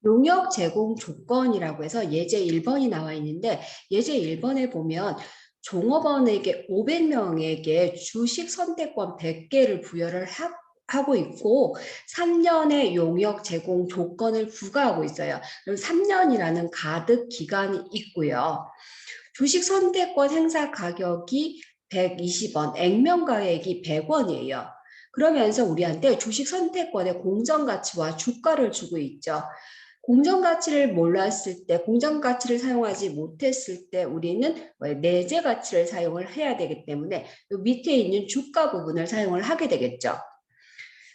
용역 제공 조건이라고 해서 예제 1번이 나와 있는데 예제 1번에 보면 종업원에게 500명에게 주식 선택권 100개를 부여를 하고 있고 3년의 용역 제공 조건을 부과하고 있어요. 그럼 3년이라는 가득 기간이 있고요. 주식 선택권 행사 가격이 120원, 액면가액이 100원이에요. 그러면서 우리한테 주식 선택권의 공정가치와 주가를 주고 있죠. 공정가치를 몰랐을 때, 공정가치를 사용하지 못했을 때 우리는 내재 가치를 사용을 해야 되기 때문에 이 밑에 있는 주가 부분을 사용을 하게 되겠죠.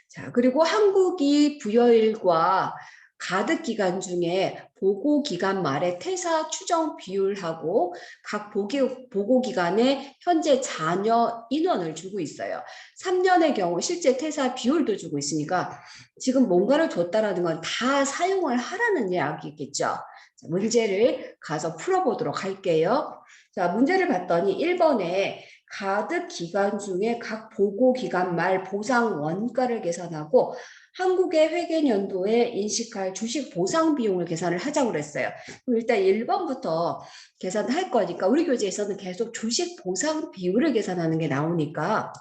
자, 그리고 한국이 부여일과 가득 기간 중에 보고 기간 말에 퇴사 추정 비율하고 각 보고 기간에 현재 자녀 인원을 주고 있어요. 3년의 경우 실제 퇴사 비율도 주고 있으니까 지금 뭔가를 줬다라는 건 다 사용을 하라는 이야기겠죠. 자, 문제를 가서 풀어보도록 할게요. 자, 문제를 봤더니 1번에 가득 기간 중에 각 보고 기간 말 보상 원가를 계산하고 한국의 회계연도에 인식할 주식 보상 비용을 계산을 하자고 그랬어요. 그럼 일단 1번부터 계산할 거니까 우리 교재에서는 계속 주식 보상 비율을 계산하는 게 나오니까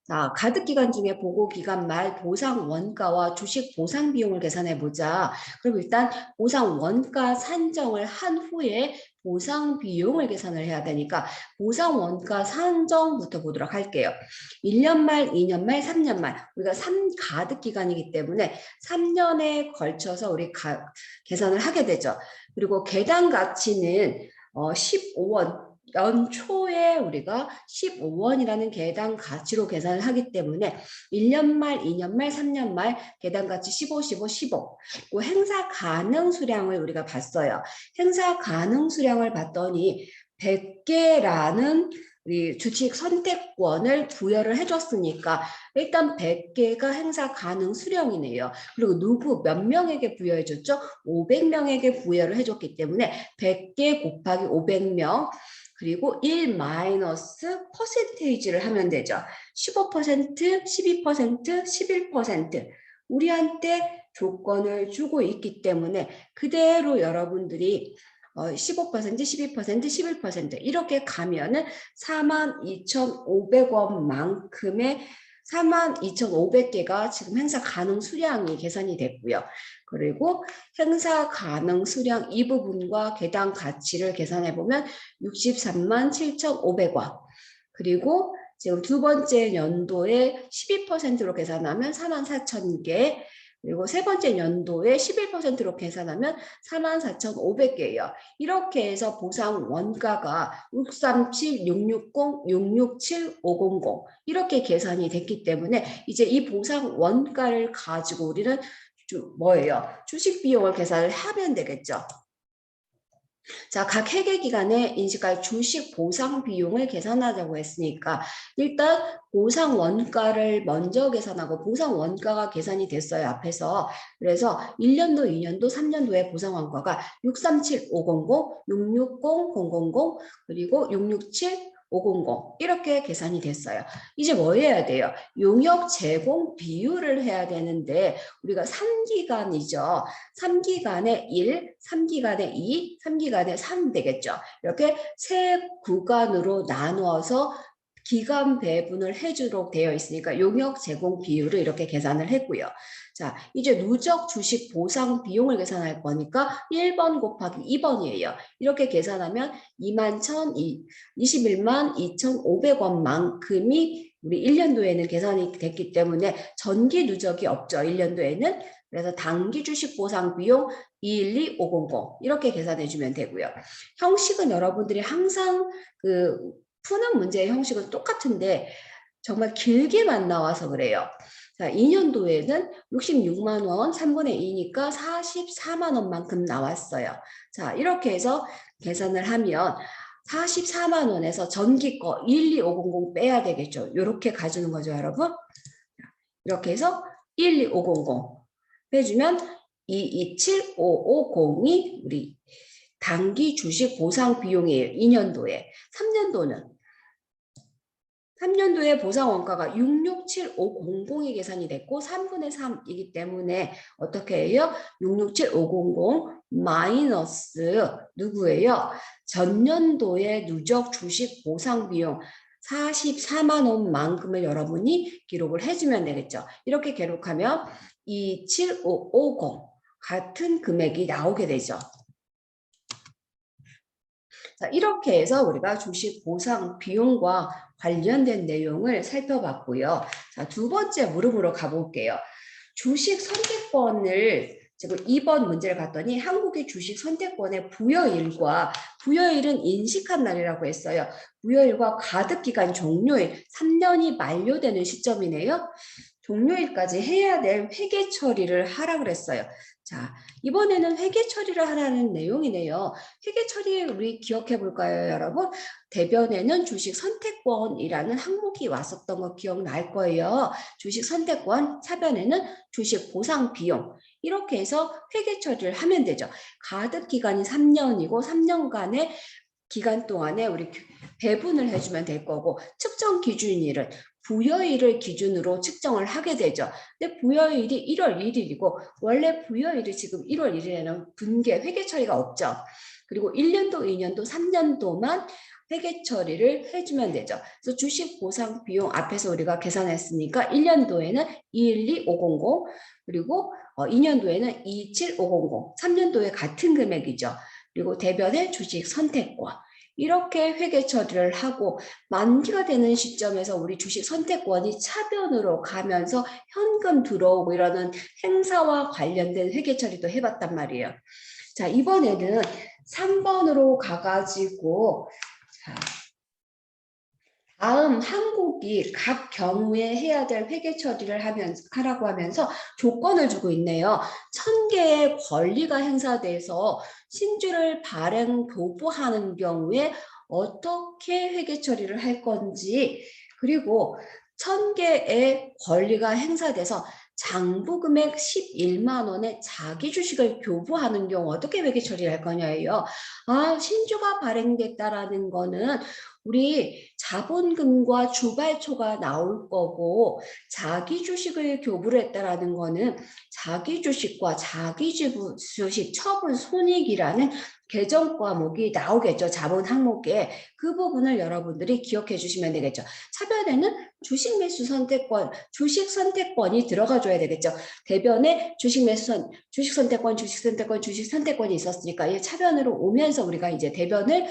자, 가득 기간 중에 보고 기간 말 보상 원가와 주식 보상 비용을 계산해 보자. 그럼 일단 보상 원가 산정을 한 후에 보상 비용을 계산을 해야 되니까 보상 원가 산정부터 보도록 할게요. 1년 말, 2년 말, 3년 말. 우리가 3가득 기간이기 때문에 3년에 걸쳐서 우리 계산을 하게 되죠. 그리고 계당 가치는 15원 연초에 우리가 15원이라는 계당 가치로 계산을 하기 때문에 1년 말, 2년 말, 3년 말 계당 가치 15, 15, 15. 행사 가능 수량을 우리가 봤어요. 행사 가능 수량을 봤더니 100개라는 우리 주식 선택권을 부여를 해줬으니까 일단 100개가 행사 가능 수량이네요. 그리고 몇 명에게 부여해줬죠? 500명에게 부여를 해줬기 때문에 100개 곱하기 500명 그리고 1 마이너스 퍼센테이지를 하면 되죠. 15%, 12%, 11%. 우리한테 조건을 주고 있기 때문에 그대로 여러분들이 15%, 12%, 11% 이렇게 가면은 42,500원만큼의 42,500개가 지금 행사 가능 수량이 계산이 됐고요. 그리고 행사 가능 수량 이 부분과 계당 가치를 계산해 보면 63만 7,500원. 그리고 지금 두 번째 연도에 12%로 계산하면 44,000개. 그리고 세 번째 연도에 11%로 계산하면 44,500개예요. 이렇게 해서 보상 원가가 637, 660, 667, 500 이렇게 계산이 됐기 때문에 이제 이 보상 원가를 가지고 우리는 뭐예요? 주식 비용을 계산을 하면 되겠죠. 자, 각 회계 기간에 인식할 주식 보상 비용을 계산하자고 했으니까 일단 보상 원가를 먼저 계산하고 보상 원가가 계산이 됐어요, 앞에서. 그래서 1년도, 2년도, 3년도의 보상 원가가 637500, 660000, 그리고 667 500 이렇게 계산이 됐어요. 이제 뭐 해야 돼요? 용역 제공 비율을 해야 되는데 우리가 3기간이죠. 3기간에 1, 3기간에 2, 3기간에 3 되겠죠. 이렇게 세 구간으로 나누어서 기간 배분을 해주도록 되어 있으니까 용역 제공 비율을 이렇게 계산을 했고요. 자, 이제 누적 주식 보상 비용을 계산할 거니까 1번 곱하기 2번이에요. 이렇게 계산하면 21만 2,500원만큼이 우리 1년도에는 계산이 됐기 때문에 전기 누적이 없죠. 1년도에는. 그래서 단기 주식 보상 비용 212500 이렇게 계산해 주면 되고요. 형식은 여러분들이 항상 푸는 문제의 형식은 똑같은데 정말 길게만 나와서 그래요. 자, 2년도에는 66만 원, 3분의 2니까 44만 원만큼 나왔어요. 자, 이렇게 해서 계산을 하면 44만 원에서 전기 거 12500 빼야 되겠죠. 이렇게 가주는 거죠, 여러분. 이렇게 해서 12500 빼주면 227550이 우리 단기 주식 보상 비용이에요. 2년도에. 3년도에 보상 원가가 667500이 계산이 됐고 3분의 3이기 때문에 어떻게 해요? 667500 마이너스 누구예요? 전년도의 누적 주식 보상 비용 44만 원만큼을 여러분이 기록을 해주면 되겠죠. 이렇게 기록하면 27550 같은 금액이 나오게 되죠. 자, 이렇게 해서 우리가 주식 보상 비용과 관련된 내용을 살펴봤고요. 자, 두 번째 물음으로 가볼게요. 주식 선택권을 지금 2번 문제를 봤더니 한국의 주식 선택권의 부여일과 부여일은 인식한 날이라고 했어요. 부여일과 가득기간 종료일 3년이 만료되는 시점이네요. 종료일까지 해야 될 회계 처리를 하라 그랬어요. 자, 이번에는 회계 처리를 하라는 내용이네요. 회계 처리 우리 기억해 볼까요, 여러분? 대변에는 주식 선택권이라는 항목이 왔었던 거 기억날 거예요. 주식 선택권, 차변에는 주식 보상 비용. 이렇게 해서 회계 처리를 하면 되죠. 가득 기간이 3년이고 3년간의 기간 동안에 우리 배분을 해주면 될 거고 측정 기준일은 부여일을 기준으로 측정을 하게 되죠. 근데 부여일이 1월 1일이고 원래 부여일이 지금 1월 1일에는 분계 회계 처리가 없죠. 그리고 1년도, 2년도, 3년도만 회계 처리를 해주면 되죠. 그래서 주식 보상 비용 앞에서 우리가 계산했으니까 1년도에는 212500 그리고 2년도에는 27500 3년도에 같은 금액이죠. 그리고 대변의 주식 선택권 이렇게 회계 처리를 하고 만기가 되는 시점에서 우리 주식 선택권이 차변으로 가면서 현금 들어오고 이러는 행사와 관련된 회계 처리도 해봤단 말이에요. 자, 이번에는 3번으로 가가지고 자, 다음 항목이 각 경우에 해야 될 회계 처리를 하라고 하면서 조건을 주고 있네요. 1000개의 권리가 행사돼서 신주를 발행 교부하는 경우에 어떻게 회계 처리를 할 건지 그리고 1000개의 권리가 행사돼서 장부 금액 11만 원의 자기 주식을 교부하는 경우 어떻게 회계 처리를 할 거냐예요. 아, 신주가 발행됐다라는 거는 우리 자본금과 주발초가 나올 거고 자기 주식을 교부를 했다라는 거는 자기 주식과 자기 주식 처분 손익이라는 계정 과목이 나오겠죠. 자본 항목에 그 부분을 여러분들이 기억해 주시면 되겠죠. 차변에는 주식 매수 선택권, 주식 선택권이 들어가 줘야 되겠죠. 대변에 주식 매수 주식 선택권, 주식 선택권, 주식 선택권이 있었으니까 이 차변으로 오면서 우리가 이제 대변을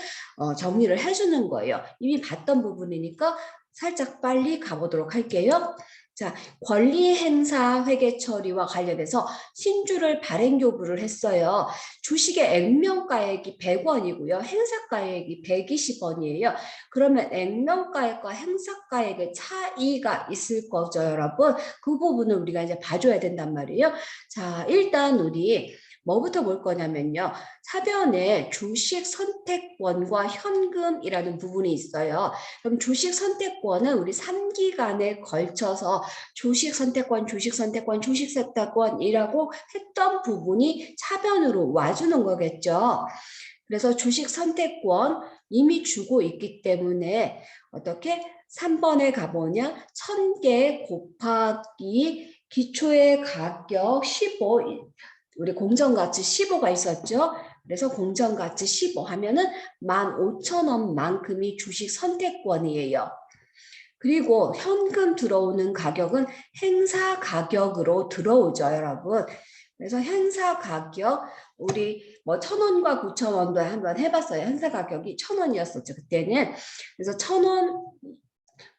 정리를 해주는 거예요. 이미 봤던 부분이니까 살짝 빨리 가보도록 할게요. 자, 권리 행사 회계 처리와 관련해서 신주를 발행 교부를 했어요. 주식의 액면가액이 100원이고요. 행사가액이 120원이에요. 그러면 액면가액과 행사가액의 차이가 있을 거죠, 여러분. 그 부분을 우리가 이제 봐줘야 된단 말이에요. 자, 일단 우리 뭐부터 볼 거냐면요. 사변에 주식 선택권과 현금이라는 부분이 있어요. 그럼 주식 선택권은 우리 3기간에 걸쳐서 주식 선택권, 주식 선택권, 주식 선택권이라고 했던 부분이 차변으로 와주는 거겠죠. 그래서 주식 선택권 이미 주고 있기 때문에 어떻게 3번에 가보냐 1000개 곱하기 기초의 가격 15 우리 공정가치 15가 있었죠. 그래서 공정가치 15 하면은 15,000원만큼이 주식 선택권이에요. 그리고 현금 들어오는 가격은 행사 가격으로 들어오죠, 여러분. 그래서 행사 가격 우리 뭐 1,000원과 9,000원도 한번 해봤어요. 행사 가격이 1,000원이었었죠, 그때는. 그래서 1,000원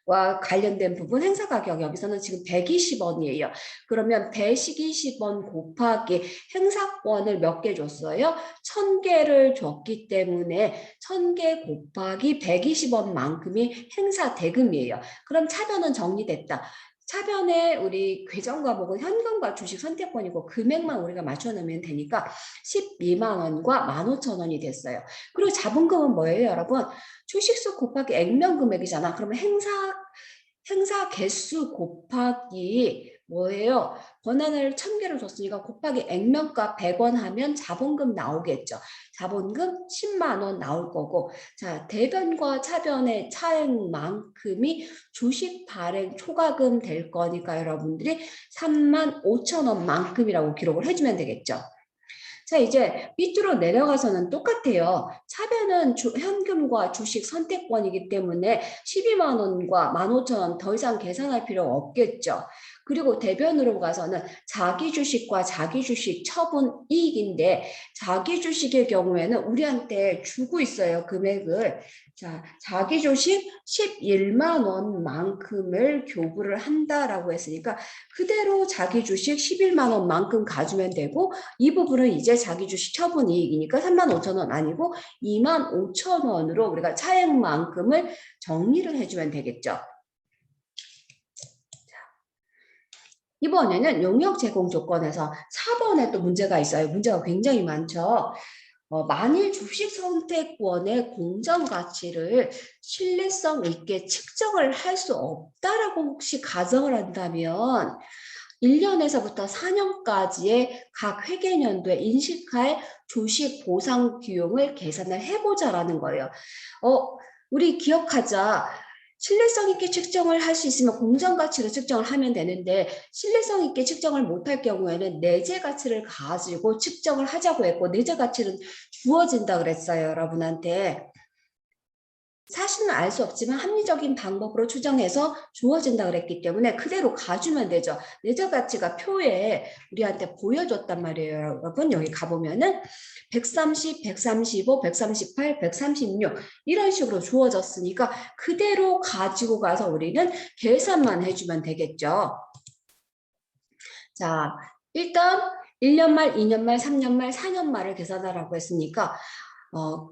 와 관련된 부분 행사 가격 여기서는 지금 120원이에요. 그러면 120원 곱하기 행사권을 몇 개 줬어요? 1000개를 줬기 때문에 1000개 곱하기 120원만큼이 행사 대금이에요. 그럼 차변은 정리됐다. 차변에 우리 계정 과목은 현금과 주식 선택권이고 금액만 우리가 맞춰놓으면 되니까 12만 원과 15,000원이 됐어요. 그리고 자본금은 뭐예요, 여러분? 주식수 곱하기 액면 금액이잖아. 그러면 행사 개수 곱하기 뭐예요? 권한을 1000개를 줬으니까 곱하기 액면가 100원 하면 자본금 나오겠죠. 자본금 10만 원 나올 거고, 자, 대변과 차변의 차액만큼이 주식 발행 초과금 될 거니까 여러분들이 35,000원만큼이라고 기록을 해주면 되겠죠. 자, 이제 밑으로 내려가서는 똑같아요. 차변은 현금과 주식 선택권이기 때문에 12만 원과 15,000원 더 이상 계산할 필요가 없겠죠. 그리고 대변으로 가서는 자기 주식과 자기 주식 처분 이익인데 자기 주식의 경우에는 우리한테 주고 있어요. 금액을. 자, 자기 주식 11만 원만큼을 교부를 한다라고 했으니까 그대로 자기 주식 11만 원만큼 가주면 되고 이 부분은 이제 자기 주식 처분 이익이니까 35,000원 아니고 25,000원으로 우리가 차액만큼을 정리를 해주면 되겠죠. 이번에는 용역 제공 조건에서 4번에 또 문제가 있어요. 문제가 굉장히 많죠. 만일 주식 선택권의 공정 가치를 신뢰성 있게 측정을 할 수 없다라고 혹시 가정을 한다면 1년에서부터 4년까지의 각 회계연도에 인식할 주식 보상 비용을 계산을 해보자라는 거예요. 우리 기억하자. 신뢰성 있게 측정을 할 수 있으면 공정 가치로 측정을 하면 되는데 신뢰성 있게 측정을 못할 경우에는 내재 가치를 가지고 측정을 하자고 했고 내재 가치는 주어진다 그랬어요, 여러분한테. 사실은 알 수 없지만 합리적인 방법으로 추정해서 주어진다 그랬기 때문에 그대로 가주면 되죠. 내재 가치가 표에 우리한테 보여줬단 말이에요, 여러분. 여기 가보면은 130, 135, 138, 136 이런 식으로 주어졌으니까 그대로 가지고 가서 우리는 계산만 해주면 되겠죠. 자, 일단 1년 말, 2년 말, 3년 말, 4년 말을 계산하라고 했으니까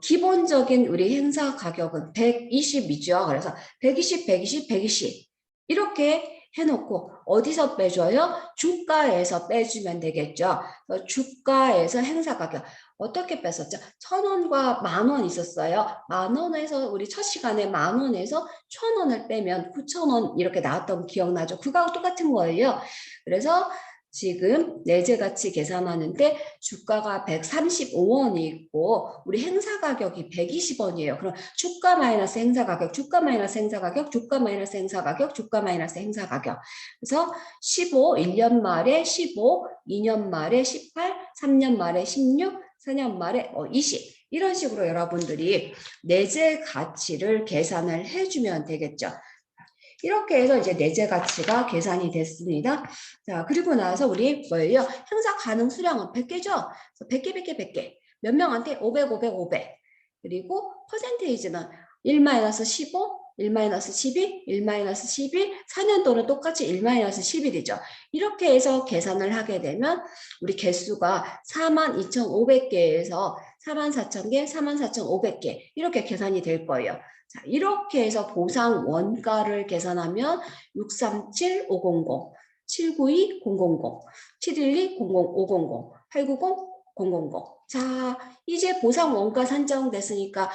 기본적인 우리 행사 가격은 120이죠. 그래서 120, 120, 120 이렇게 해놓고 어디서 빼줘요? 주가에서 빼주면 되겠죠. 주가에서 행사 가격 어떻게 뺐었죠? 1,000원과 10,000원 있었어요. 10,000원에서 우리 첫 시간에 10,000원에서 1,000원을 빼면 9,000원 이렇게 나왔던 기억나죠? 그거하고 똑같은 거예요. 그래서 지금 내재 가치 계산하는데 주가가 135원이 있고 우리 행사 가격이 120원이에요. 그럼 주가 마이너스 행사 가격, 주가 마이너스 행사 가격, 주가 마이너스 행사 가격, 주가 마이너스 행사 가격. 그래서 15, 1년 말에 15, 2년 말에 18, 3년 말에 16, 4년 말에 20. 이런 식으로 여러분들이 내재 가치를 계산을 해주면 되겠죠. 이렇게 해서 이제 내재 가치가 계산이 됐습니다. 자, 그리고 나서 우리 뭐예요? 행사 가능 수량은 100개죠? 100개, 100개, 100개. 몇 명한테? 500, 500, 500. 그리고 퍼센테이지는 1-15, 1-12, 1-11, 4년도는 똑같이 1-11이죠. 이렇게 해서 계산을 하게 되면 우리 개수가 42,500개에서 44,000개, 44,500개 이렇게 계산이 될 거예요. 자, 이렇게 해서 보상 원가를 계산하면 637500, 792-000, 712-00500, 890-000. 자, 이제 보상 원가 산정됐으니까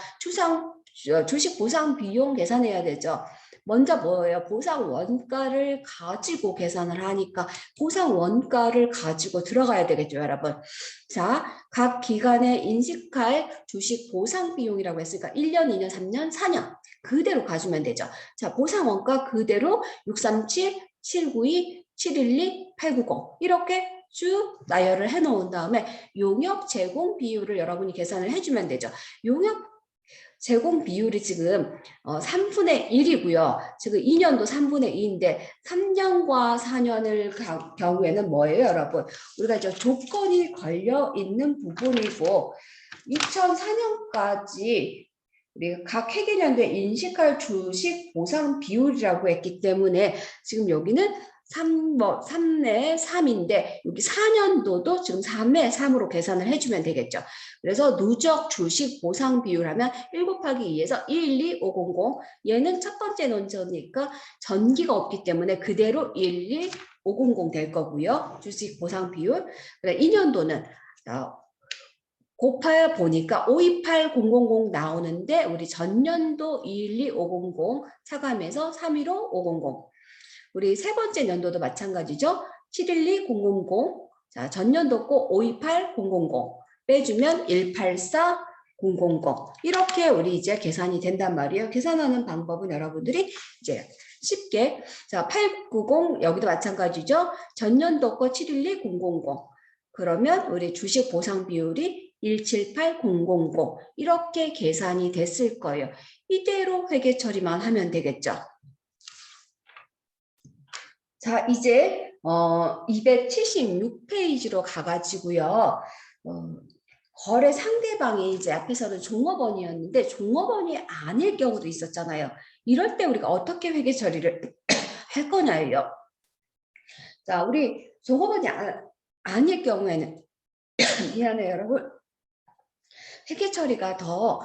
주식 보상 비용 계산해야 되죠. 먼저 뭐예요? 보상 원가를 가지고 계산을 하니까 보상 원가를 가지고 들어가야 되겠죠, 여러분. 자, 각 기간에 인식할 주식 보상 비용이라고 했으니까 1년, 2년, 3년, 4년 그대로 가주면 되죠. 자, 보상 원가 그대로 637, 792, 712, 890 이렇게 쭉 나열을 해놓은 다음에 용역 제공 비율을 여러분이 계산을 해주면 되죠. 용역 제공 비율이 지금 3분의 1이고요. 지금 2년도 3분의 2인데 3년과 4년을 경우에는 뭐예요, 여러분? 우리가 이제 조건이 걸려 있는 부분이고 2004년까지 우리가 각 회계연도에 인식할 주식 보상 비율이라고 했기 때문에 지금 여기는 3내 3인데 여기 4년도도 지금 3의 3으로 계산을 해주면 되겠죠. 그래서 누적 주식 보상 비율 하면 1 곱하기 2에서 12500 얘는 첫 번째 논조니까 전기가 없기 때문에 그대로 12500 될 거고요. 주식 보상 비율. 2년도는 곱해 보니까 528000 나오는데 우리 전년도 212500 차감해서 315500 우리 세 번째 연도도 마찬가지죠. 712000. 자, 전년도 거 528000 빼주면 184000. 이렇게 우리 이제 계산이 된단 말이에요. 계산하는 방법은 여러분들이 이제 쉽게, 자, 890 여기도 마찬가지죠. 전년도 거 712000. 그러면 우리 주식 보상 비율이 178000 이렇게 계산이 됐을 거예요. 이대로 회계 처리만 하면 되겠죠. 자, 이제 276페이지로 가가지고요. 거래 상대방이 이제 앞에서는 종업원이었는데 종업원이 아닐 경우도 있었잖아요. 이럴 때 우리가 어떻게 회계 처리를 할 거냐예요. 자, 우리 종업원이 아닐 경우에는 미안해요, 여러분. 회계 처리가 더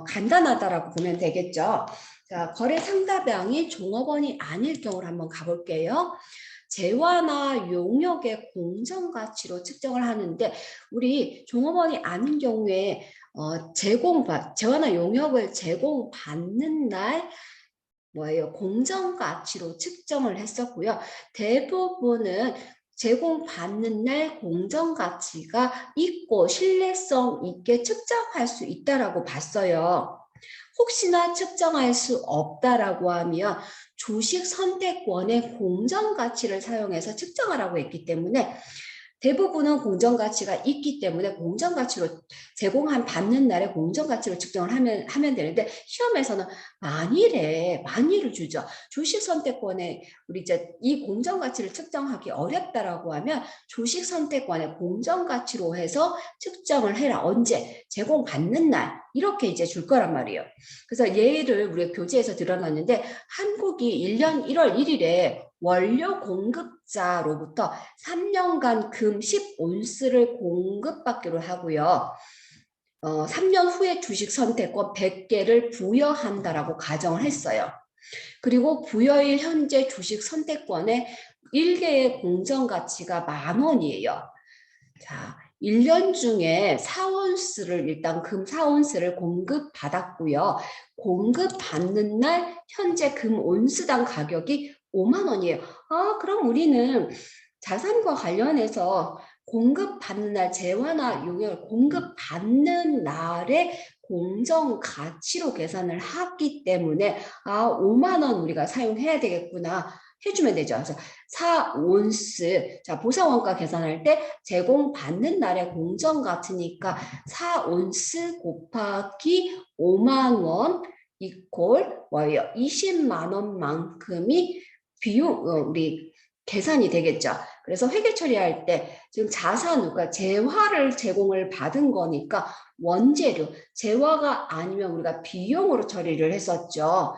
간단하다라고 보면 되겠죠. 자, 거래 상대방이 종업원이 아닐 경우를 한번 가볼게요. 재화나 용역의 공정가치로 측정을 하는데 우리 종업원이 아닌 경우에 재화나 용역을 제공받는 날 뭐예요? 공정가치로 측정을 했었고요. 대부분은 제공받는 날 공정가치가 있고 신뢰성 있게 측정할 수 있다라고 봤어요. 혹시나 측정할 수 없다라고 하면 주식 선택권의 공정가치를 사용해서 측정하라고 했기 때문에 대부분은 공정가치가 있기 때문에 공정가치로 받는 날에 공정가치로 측정을 하면 되는데 시험에서는 만일을 주죠. 주식 선택권에 우리 이제 이 공정가치를 측정하기 어렵다라고 하면 주식 선택권의 공정가치로 해서 측정을 해라. 언제? 제공받는 날. 이렇게 이제 줄 거란 말이에요. 그래서 예를 우리가 교재에서 드러났는데 한국이 1년 1월 1일에 원료 공급자로부터 3년간 금 10온스를 공급받기로 하고요. 3년 후에 주식 선택권 100개를 부여한다라고 가정을 했어요. 그리고 부여일 현재 주식 선택권의 1개의 공정가치가 10,000원이에요. 자, 1년 중에 4온스를 일단 금 4온스를 공급받았고요. 공급받는 날 현재 금 온스당 가격이 50,000원이에요. 그럼 우리는 자산과 관련해서 공급받는 날 재화나 용역을 공급받는 날에 공정 가치로 계산을 하기 때문에 50,000원 우리가 사용해야 되겠구나 해주면 되죠. 그래서 4온스, 자, 보상원가 계산할 때 제공받는 날의 공정 가치니까 4온스 곱하기 50,000원 이퀄 뭐예요? 20만 원만큼이 비용 우리 계산이 되겠죠. 그래서 회계 처리할 때 지금 그러니까 재화를 제공을 받은 거니까 원재료, 재화가 아니면 우리가 비용으로 처리를 했었죠.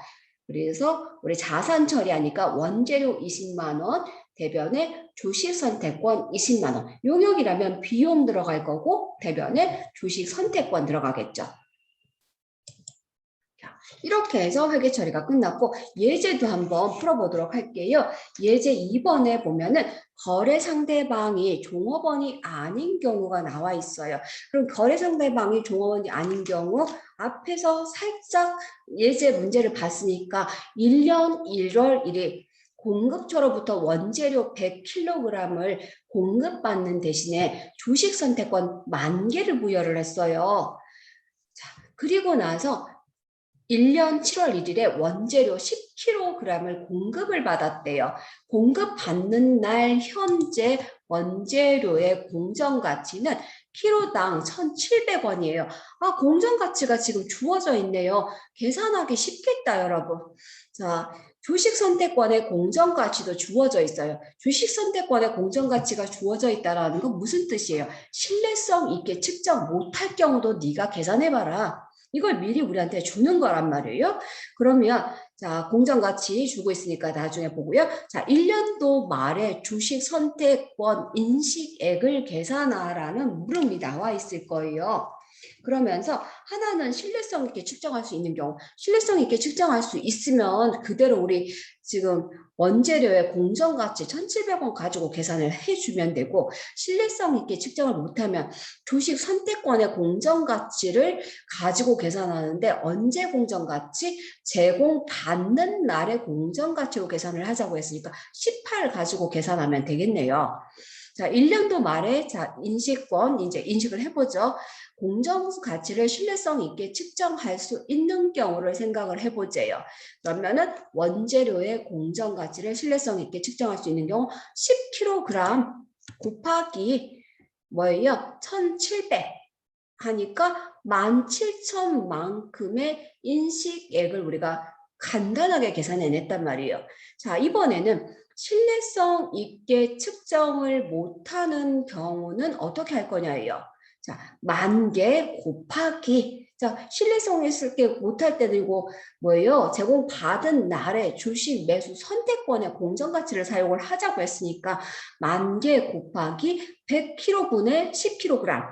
그래서 우리 자산 처리하니까 원재료 20만 원, 대변에 주식 선택권 20만 원. 용역이라면 비용 들어갈 거고 대변에 주식 선택권 들어가겠죠. 이렇게 해서 회계 처리가 끝났고 예제도 한번 풀어보도록 할게요. 예제 2번에 보면은 거래 상대방이 종업원이 아닌 경우가 나와 있어요. 그럼 거래 상대방이 종업원이 아닌 경우 앞에서 살짝 예제 문제를 봤으니까 1년 1월 1일 공급처로부터 원재료 100kg을 공급받는 대신에 주식 선택권 10,000개를 부여를 했어요. 자, 그리고 나서 1년 7월 1일에 원재료 10kg을 공급을 받았대요. 공급받는 날 현재 원재료의 공정가치는 키로당 1,700원이에요. 공정가치가 지금 주어져 있네요. 계산하기 쉽겠다, 여러분. 자, 주식 선택권의 공정가치도 주어져 있어요. 주식 선택권의 공정가치가 주어져 있다는 건 무슨 뜻이에요? 신뢰성 있게 측정 못할 경우도 네가 계산해봐라. 이걸 미리 우리한테 주는 거란 말이에요. 그러면 자, 공정가치 주고 있으니까 나중에 보고요. 자, 1년도 말에 주식 선택권 인식액을 계산하라는 물음이 나와 있을 거예요. 그러면서 하나는 신뢰성 있게 측정할 수 있는 경우, 신뢰성 있게 측정할 수 있으면 그대로 우리 지금 원재료의 공정가치 1,700원 가지고 계산을 해주면 되고, 신뢰성 있게 측정을 못하면 주식 선택권의 공정가치를 가지고 계산하는데, 언제 공정가치? 제공받는 날의 공정가치로 계산을 하자고 했으니까 18 가지고 계산하면 되겠네요. 자, 1년도 말에 인식권 이제 인식을 해보죠. 공정 가치를 신뢰성 있게 측정할 수 있는 경우를 생각을 해보재요. 그러면은 원재료의 공정 가치를 신뢰성 있게 측정할 수 있는 경우 10kg 곱하기 뭐예요? 1,700 하니까 17,000만큼의 인식액을 우리가 간단하게 계산해냈단 말이에요. 자, 이번에는 신뢰성 있게 측정을 못하는 경우는 어떻게 할 거냐예요. 자, 10,000개 곱하기, 자, 신뢰성 있게 못할 때는 이거 뭐예요? 제공받은 날에 주식 매수 선택권의 공정가치를 사용을 하자고 했으니까 10,000개 곱하기 100kg분의 10kg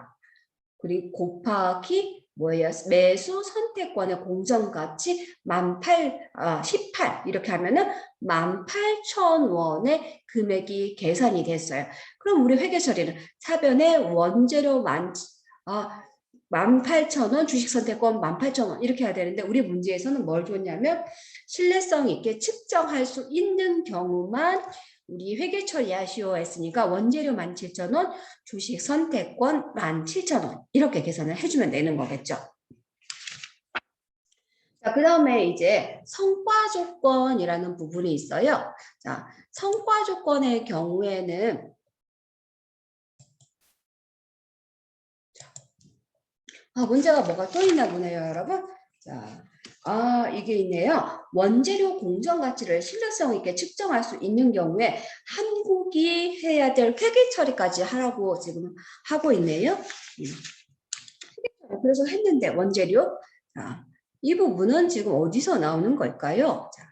그리고 곱하기 뭐예요? 매수 선택권의 공정가치 18 이렇게 하면은 18,000원의 금액이 계산이 됐어요. 그럼 우리 회계 처리는 차변에 원재료 18,000원, 주식 선택권 18,000원 이렇게 해야 되는데 우리 문제에서는 뭘 줬냐면 신뢰성 있게 측정할 수 있는 경우만 우리 회계 처리하시오 했으니까 원재료 17,000원, 주식 선택권 17,000원 이렇게 계산을 해주면 되는 거겠죠. 자, 그 다음에 이제 성과 조건이라는 부분이 있어요. 자, 성과 조건의 경우에는 문제가 뭐가 또 있나 보네요, 여러분. 자, 이게 있네요. 원재료 공정 가치를 신뢰성 있게 측정할 수 있는 경우에 한국이 해야 될 회계 처리까지 하라고 지금 하고 있네요. 그래서 했는데 원재료. 자, 이 부분은 지금 어디서 나오는 걸까요? 자,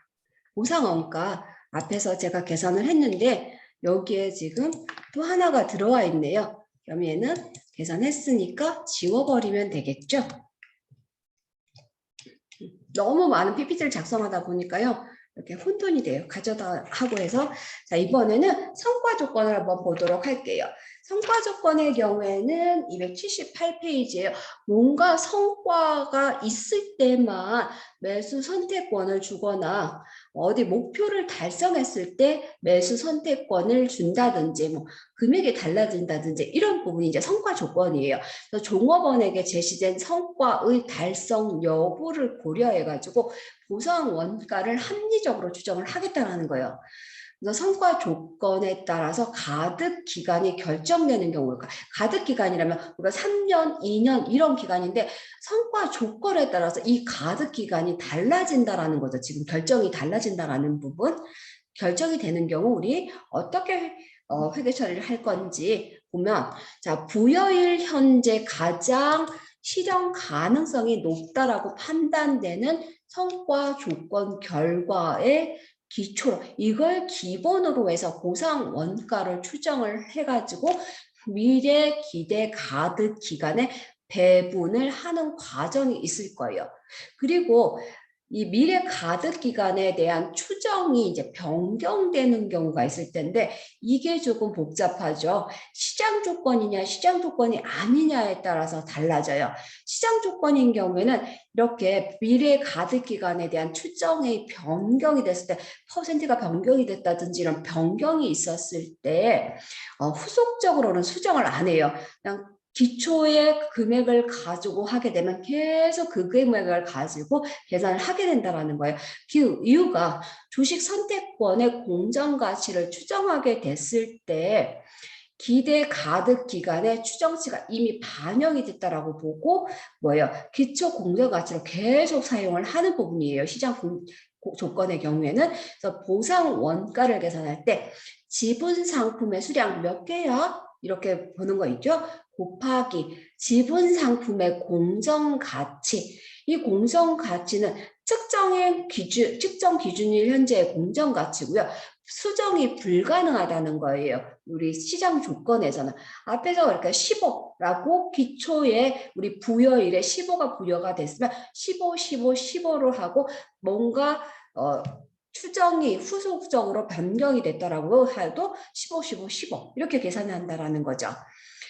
보상원가 앞에서 제가 계산을 했는데 여기에 지금 또 하나가 들어와 있네요. 그럼 얘는 계산했으니까 지워버리면 되겠죠. 너무 많은 PPT를 작성하다 보니까요. 이렇게 혼돈이 돼요. 가져다 하고 해서 자 이번에는 성과 조건을 한번 보도록 할게요. 성과 조건의 경우에는 278페이지예요. 뭔가 성과가 있을 때만 매수 선택권을 주거나 어디 목표를 달성했을 때 매수 선택권을 준다든지 뭐 금액이 달라진다든지 이런 부분이 이제 성과 조건이에요. 그래서 종업원에게 제시된 성과의 달성 여부를 고려해가지고 보상 원가를 합리적으로 추정을 하겠다는 거예요. 그래서 성과 조건에 따라서 가득 기간이 결정되는 경우가 가득 기간이라면 우리가 3년, 2년 이런 기간인데 성과 조건에 따라서 이 가득 기간이 달라진다라는 거죠. 지금 결정이 달라진다라는 부분. 결정이 되는 경우 우리 어떻게 회계 처리를 할 건지 보면 자 부여일 현재 가장 실현 가능성이 높다라고 판단되는 성과 조건 결과의 기초로 이걸 기본으로 해서 보상 원가를 추정을 해가지고 미래 기대 가득 기간에 배분을 하는 과정이 있을 거예요. 그리고 이 미래 가득 기간에 대한 추정이 이제 변경되는 경우가 있을 텐데 이게 조금 복잡하죠. 시장 조건이냐 시장 조건이 아니냐에 따라서 달라져요. 시장 조건인 경우에는 이렇게 미래 가득 기간에 대한 추정의 변경이 됐을 때 퍼센트가 변경이 됐다든지 이런 변경이 있었을 때 후속적으로는 수정을 안 해요. 그냥 기초의 금액을 가지고 하게 되면 계속 그 금액을 가지고 계산을 하게 된다는 거예요. 그 이유가 주식 선택권의 공정 가치를 추정하게 됐을 때 기대 가득 기간에 추정치가 이미 반영이 됐다라고 보고 뭐예요? 기초 공정 가치로 계속 사용을 하는 부분이에요. 시장 조건의 경우에는 그래서 보상 원가를 계산할 때 지분 상품의 수량 몇 개야? 이렇게 보는 거 있죠? 곱하기 지분 상품의 공정 가치. 이 공정 가치는 측정 기준이 현재의 공정 가치고요. 수정이 불가능하다는 거예요. 우리 시장 조건에서는. 앞에서 그러니까 15라고 기초에 우리 부여일에 15가 부여가 됐으면 15, 15, 15로 하고 뭔가 추정이 후속적으로 변경이 됐더라고 해도 15, 15, 15 이렇게 계산한다라는 거죠.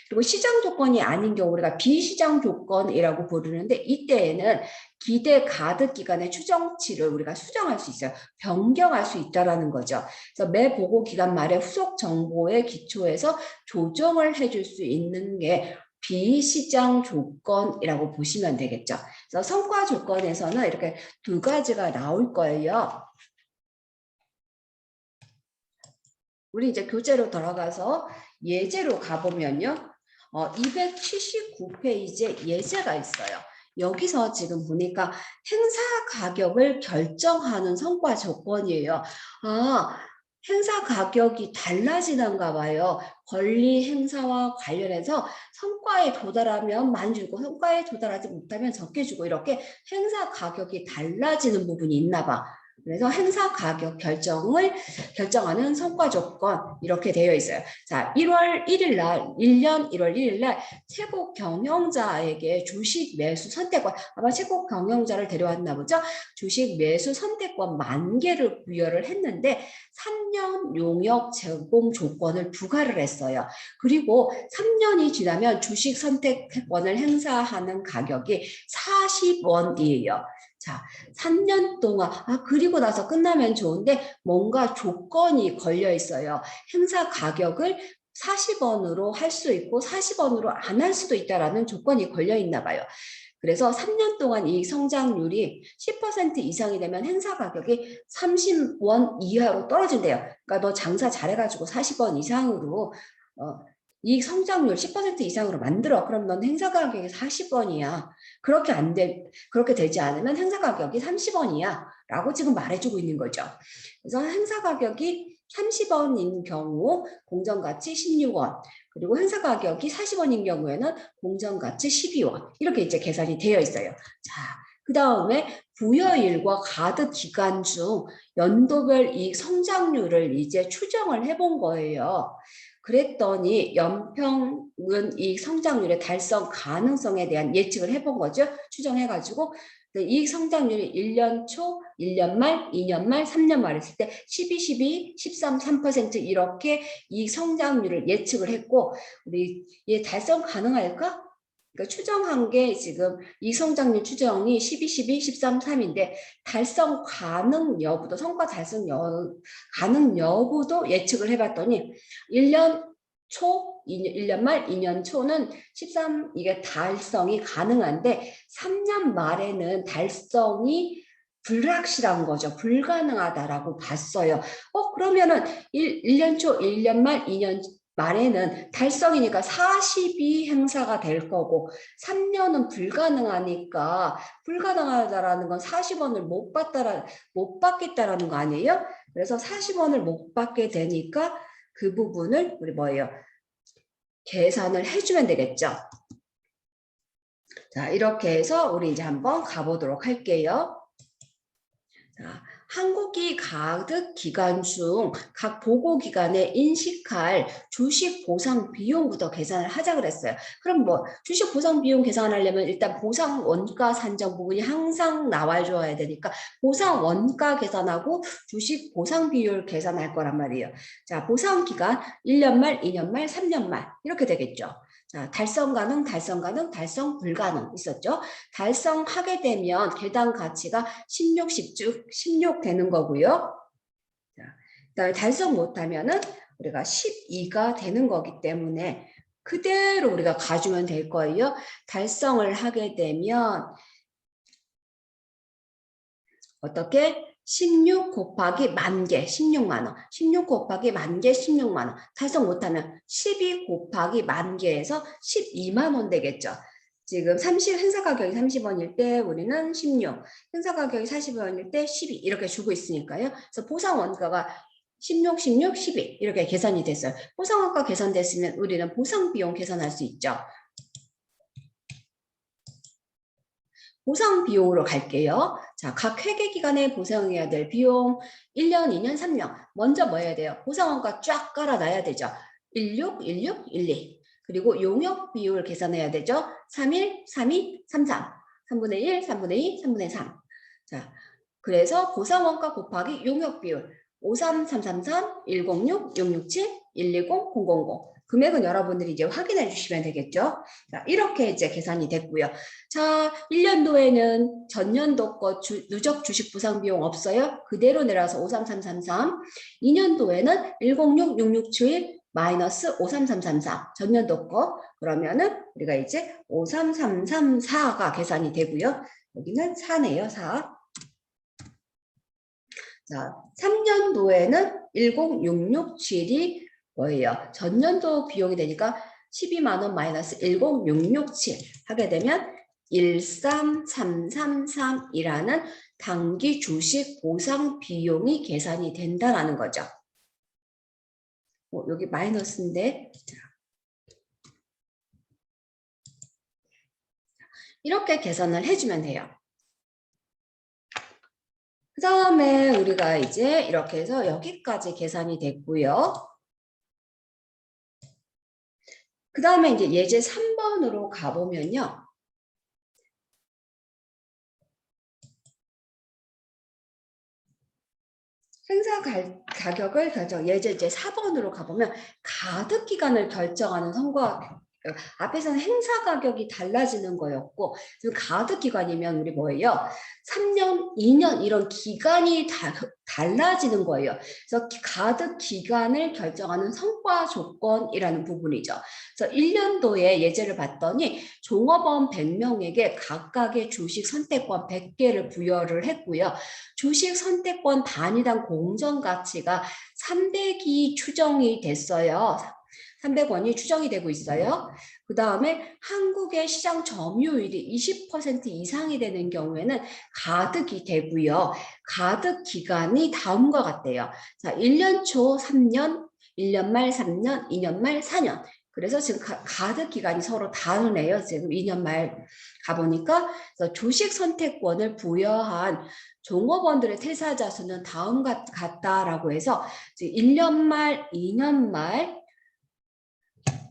그리고 시장 조건이 아닌 경우 우리가 비시장 조건이라고 부르는데 이때에는 기대 가득 기간의 추정치를 우리가 수정할 수 있어요. 변경할 수 있다라는 거죠. 그래서 매 보고 기간 말에 후속 정보에 기초해서 조정을 해줄 수 있는 게 비시장 조건이라고 보시면 되겠죠. 그래서 성과 조건에서는 이렇게 두 가지가 나올 거예요. 우리 이제 교재로 돌아가서 예제로 가보면요. 279페이지에 예제가 있어요. 여기서 지금 보니까 행사 가격을 결정하는 성과 조건이에요. 행사 가격이 달라지는가 봐요. 권리 행사와 관련해서 성과에 도달하면 많이 주고 성과에 도달하지 못하면 적게 주고 이렇게 행사 가격이 달라지는 부분이 있나 봐. 그래서 행사 가격 결정하는 성과 조건 이렇게 되어 있어요. 자, 1월 1일 날 1년 1월 1일 날 최고 경영자에게 주식 매수 선택권 아마 최고 경영자를 데려왔나 보죠. 주식 매수 선택권 10,000개를 부여를 했는데 3년 용역 제공 조건을 부과를 했어요. 그리고 3년이 지나면 주식 선택권을 행사하는 가격이 40원이에요. 자, 3년 동안 그리고 나서 끝나면 좋은데 뭔가 조건이 걸려 있어요. 행사 가격을 40원으로 할 수 있고 40원으로 안 할 수도 있다라는 조건이 걸려 있나 봐요. 그래서 3년 동안 이익 성장률이 10% 이상이 되면 행사 가격이 30원 이하로 떨어진대요. 그러니까 너 장사 잘해가지고 40원 이상으로 이익 성장률 10% 이상으로 만들어. 그럼 넌 행사 가격이 40원이야. 그렇게 되지 않으면 행사 가격이 30원이야. 라고 지금 말해주고 있는 거죠. 그래서 행사 가격이 30원인 경우 공정가치 16원. 그리고 행사 가격이 40원인 경우에는 공정가치 12원. 이렇게 이제 계산이 되어 있어요. 자, 그 다음에 부여일과 가득 기간 중 연도별 이익 성장률을 이제 추정을 해본 거예요. 그랬더니 연평균 이익 성장률의 달성 가능성에 대한 예측을 해본 거죠. 추정해가지고 이익 성장률이 1년 초, 1년 말, 2년 말, 3년 말 했을 때 12, 12, 13, 3% 이렇게 이익 성장률을 예측을 했고 우리 얘 달성 가능할까? 그러니까 추정한 게 지금 이익 성장률 추정이 12, 12, 13, 3인데 달성 가능 여부도 성과 달성 가능 여부도 예측을 해봤더니 1년 초, 1년 말, 2년 초는 13 이게 달성이 가능한데 3년 말에는 달성이 불확실한 거죠. 불가능하다라고 봤어요. 그러면은 1년 초, 1년 말, 2년 말에는 달성이니까 42 행사가 될 거고 3년은 불가능하니까 불가능하다라는 건 40원을 못 받겠다라는 거 아니에요? 그래서 40원을 못 받게 되니까 그 부분을 우리 뭐예요? 계산을 해주면 되겠죠. 자, 이렇게 해서 우리 이제 한번 가보도록 할게요. 자, 한국이 가득 기간 중 각 보고 기간에 인식할 주식 보상 비용부터 계산을 하자 그랬어요. 그럼 뭐 주식 보상 비용 계산하려면 일단 보상 원가 산정 부분이 항상 나와줘야 되니까 보상 원가 계산하고 주식 보상 비율 계산할 거란 말이에요. 자, 보상 기간 1년 말, 2년 말, 3년 말 이렇게 되겠죠. 자, 달성 가능, 달성 가능, 달성 불가능 있었죠. 달성하게 되면 계단 가치가 16, 16 되는 거고요. 자, 그다음에 달성 못하면은 우리가 12가 되는 거기 때문에 그대로 우리가 가주면 될 거예요. 달성을 하게 되면 어떻게? 16 곱하기 10,000개, 16만 원. 16 곱하기 10,000개, 16만 원. 달성 못하면 12 곱하기 10,000개에서 12만 원 되겠죠. 지금 행사 가격이 30원일 때 우리는 16, 행사 가격이 40원일 때 12 이렇게 주고 있으니까요. 그래서 보상 원가가 16, 16, 12 이렇게 계산이 됐어요. 보상 원가 계산됐으면 우리는 보상 비용 계산할 수 있죠. 보상 비용으로 갈게요. 자, 각 회계 기간에 보상해야 될 비용 1년, 2년, 3년. 먼저 뭐 해야 돼요? 보상원가 쫙 깔아놔야 되죠. 16, 16, 12. 그리고 용역 비율 계산해야 되죠. 31, 32, 33. 3분의 1, 3분의 2, 3분의 3. 자, 그래서 보상원가 곱하기 용역비율 53333, 106, 667, 120, 000. 금액은 여러분들이 이제 확인해 주시면 되겠죠. 자, 이렇게 이제 계산이 됐고요. 자, 1년도에는 전년도 거 누적 주식 보상 비용 없어요. 그대로 내려서 53333. 2년도에는 106, 667, 마이너스 53334. 전년도 거. 그러면은 우리가 이제 53334가 계산이 되고요. 여기는 4네요, 4. 자, 3년도에는 10667이 뭐예요? 전년도 비용이 되니까 12만 원 마이너스 10667 하게 되면 13333이라는 당기 주식 보상 비용이 계산이 된다라는 거죠. 여기 마이너스인데 이렇게 계산을 해주면 돼요. 그 다음에 우리가 이제 이렇게 해서 여기까지 계산이 됐고요. 그 다음에 이제 예제 3번으로 가보면요. 행사 가격을 결정, 예제 이제 4번으로 가보면 가득 기간을 결정하는 선거, 앞에서는 행사 가격이 달라지는 거였고, 지금 가득 기간이면 우리 뭐예요? 3년, 2년 이런 기간이 달라지는 거예요. 그래서 가득 기간을 결정하는 성과 조건이라는 부분이죠. 그래서 1년도에 예제를 봤더니 종업원 100명에게 각각의 주식 선택권 100개를 부여를 했고요. 주식 선택권 단위당 공정 가치가 300이 추정이 됐어요. 300원이 추정이 되고 있어요. 그 다음에 한국의 시장 점유율이 20% 이상이 되는 경우에는 가득이 되고요. 가득 기간이 다음과 같대요. 자, 1년 초 3년, 1년 말 3년, 2년 말 4년. 그래서 지금 가득 기간이 서로 다르네요. 지금 2년 말 가보니까 주식 선택권을 부여한 종업원들의 퇴사자 수는 다음과 같다라고 해서 1년 말, 2년 말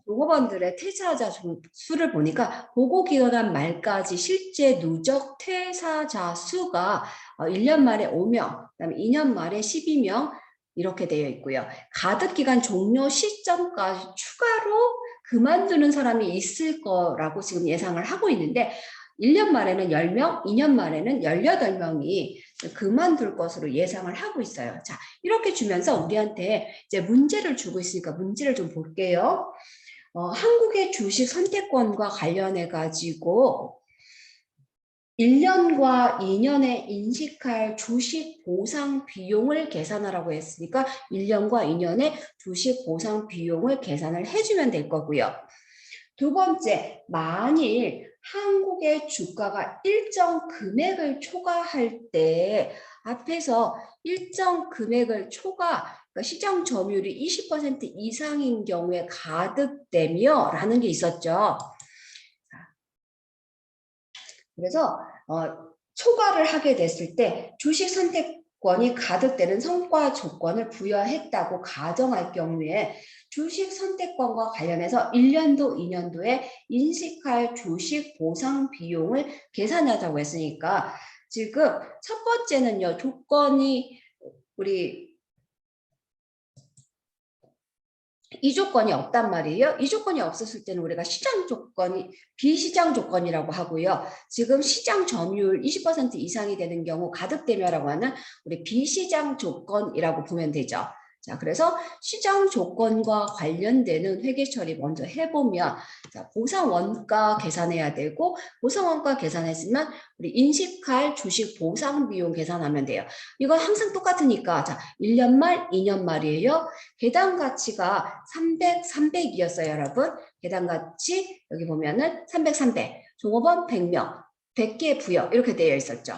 종업원들의 퇴사자 수를 보니까 보고기간 말까지 실제 누적 퇴사자 수가 1년 말에 5명, 그다음에 2년 말에 12명 이렇게 되어 있고요. 가득기간 종료 시점까지 추가로 그만두는 사람이 있을 거라고 지금 예상을 하고 있는데 1년 말에는 10명, 2년 말에는 18명이 그만둘 것으로 예상을 하고 있어요. 자, 이렇게 주면서 우리한테 이제 문제를 주고 있으니까 문제를 좀 볼게요. 한국의 주식 선택권과 관련해 가지고 1년과 2년에 인식할 주식 보상 비용을 계산하라고 했으니까 1년과 2년에 주식 보상 비용을 계산을 해주면 될 거고요. 두 번째, 만일 한국의 주가가 일정 금액을 초과할 때 앞에서 일정 금액을 그러니까 시장 점유율이 20% 이상인 경우에 가득되며 라는 게 있었죠. 그래서 초과를 하게 됐을 때 주식 선택권이 가득되는 성과 조건을 부여했다고 가정할 경우에 주식 선택권과 관련해서 1년도, 2년도에 인식할 주식 보상 비용을 계산하자고 했으니까 지금 첫 번째는요. 조건이 우리 이 조건이 없단 말이에요. 이 조건이 없었을 때는 우리가 시장 조건이 비시장 조건이라고 하고요. 지금 시장 점유율 20% 이상이 되는 경우 가득되며라고 하는 우리 비시장 조건이라고 보면 되죠. 자, 그래서 시장 조건과 관련되는 회계 처리 먼저 해보면 자, 보상 원가 계산해야 되고 보상 원가 계산했으면 우리 인식할 주식 보상 비용 계산하면 돼요. 이건 항상 똑같으니까 자, 1년 말, 2년 말이에요. 해당 가치가 300이었어요, 여러분. 해당 가치 여기 보면은 300. 종업원 100명, 100개 부여 이렇게 되어 있었죠.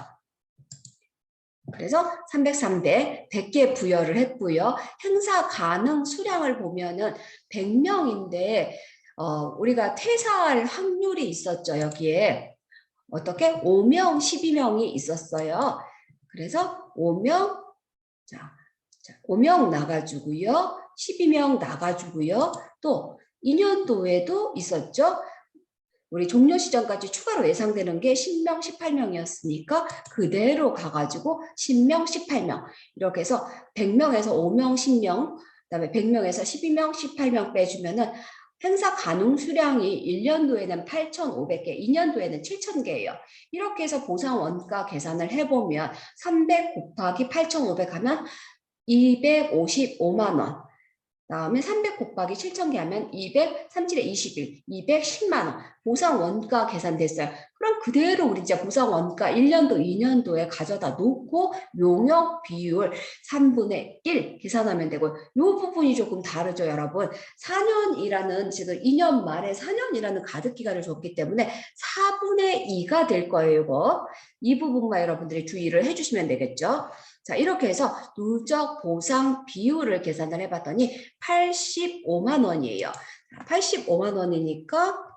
그래서 100개 부여를 했고요. 행사 가능 수량을 보면은 100명인데 우리가 퇴사할 확률이 있었죠, 여기에. 어떻게? 5명, 12명이 있었어요. 그래서 5명, 자, 5명 나가주고요. 12명 나가주고요. 또 2년도에도 있었죠. 우리 종료 시점까지 추가로 예상되는 게 10명, 18명이었으니까 그대로 가가지고 10명, 18명 이렇게 해서 100명에서 5명, 10명 그다음에 100명에서 12명, 18명 빼주면은 행사 가능 수량이 1년도에는 8,500개, 2년도에는 7,000개예요. 이렇게 해서 보상 원가 계산을 해보면 300 곱하기 8,500 하면 255만 원. 다음에 300 곱하기 7,000개 하면 200, 37에 21, 210만 원. 보상 원가 계산됐어요. 그럼 그대로 우리 이제 보상 원가 1년도, 2년도에 가져다 놓고 용역 비율 3분의 1 계산하면 되고 이 부분이 조금 다르죠, 여러분. 4년이라는 지금 2년 말에 4년이라는 가득 기간을 줬기 때문에 4분의 2가 될 거예요, 이거. 이 부분만 여러분들이 주의를 해주시면 되겠죠. 자, 이렇게 해서 누적 보상 비율을 계산을 해봤더니 85만 원이에요. 85만 원이니까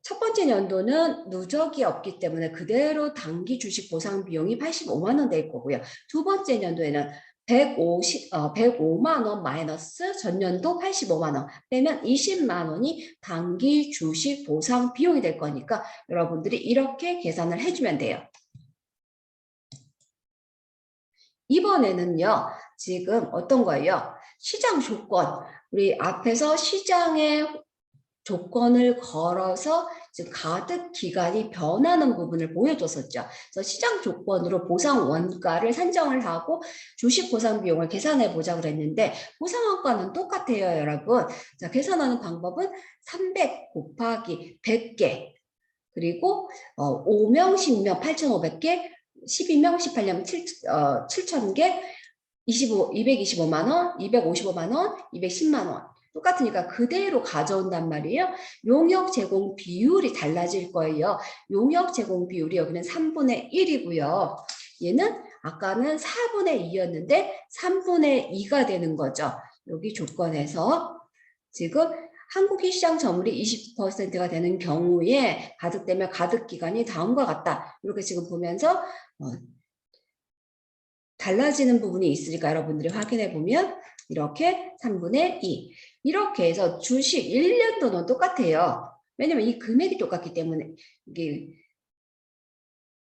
첫 번째 연도는 누적이 없기 때문에 그대로 단기 주식 보상 비용이 85만 원 될 거고요. 두 번째 연도에는 105만 원 마이너스 전년도 85만 원 빼면 20만 원이 단기 주식 보상 비용이 될 거니까 여러분들이 이렇게 계산을 해주면 돼요. 이번에는요, 지금 어떤 거예요? 시장 조건. 우리 앞에서 시장의 조건을 걸어서 지금 가득 기간이 변하는 부분을 보여줬었죠. 그래서 시장 조건으로 보상 원가를 산정을 하고 주식 보상 비용을 계산해 보자 그랬는데 보상 원가는 똑같아요, 여러분. 자, 계산하는 방법은 300 곱하기 100개 그리고 5명, 10명, 8,500개 12명, 18명, 7,000개, 225만 원, 255만 원, 210만 원. 똑같으니까 그대로 가져온단 말이에요. 용역 제공 비율이 달라질 거예요. 용역 제공 비율이 여기는 3분의 1이고요. 얘는 아까는 4분의 2였는데 3분의 2가 되는 거죠. 여기 조건에서 지금 한국의 시장 점유율이 20%가 되는 경우에 가득되면 가득 기간이 다음과 같다. 이렇게 지금 보면서 달라지는 부분이 있으니까 여러분들이 확인해 보면 이렇게 3분의 2 이렇게 해서 주식 1년도는 똑같아요. 왜냐면 이 금액이 똑같기 때문에 이게